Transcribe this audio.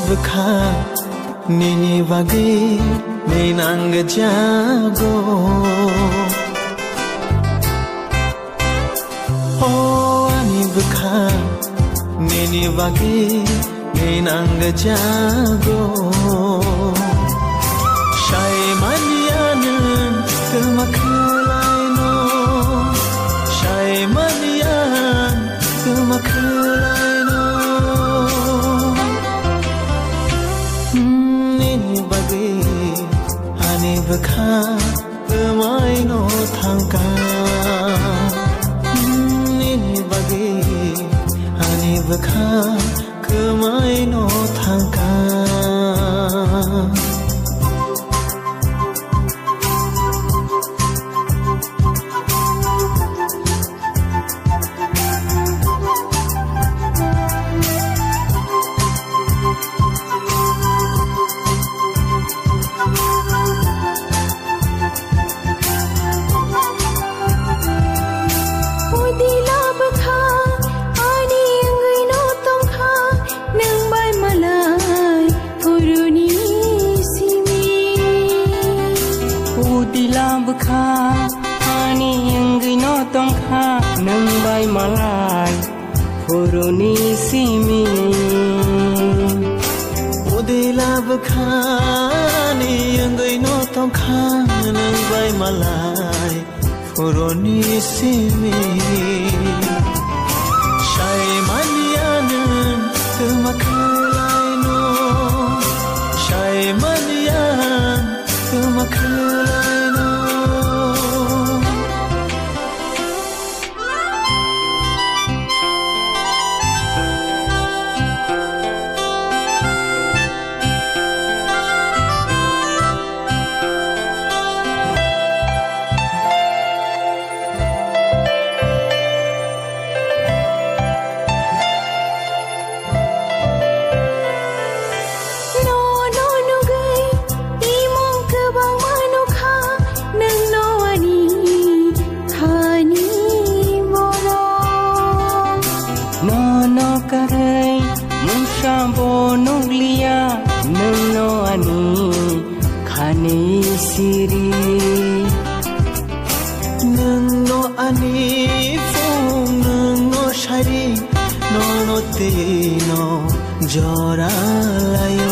bkha nini bagi ninang jago oh ani bkha nini bagi ninang jago shai manian kemakhlai no shai manian kemakhlai no nini bagi ani bkha kemai no thangka nini bagi ani bkha kemai no thangka bkha ani anggi no tong kha nang bai malai puruni simi udila bkha ani anggi no tong kha nang bai malai puruni simi shai manian kemakhlai no shai manian kemakhlai karai mushambo nuglia nano ani khani siri nano ani fong nano shari nono te no jora layo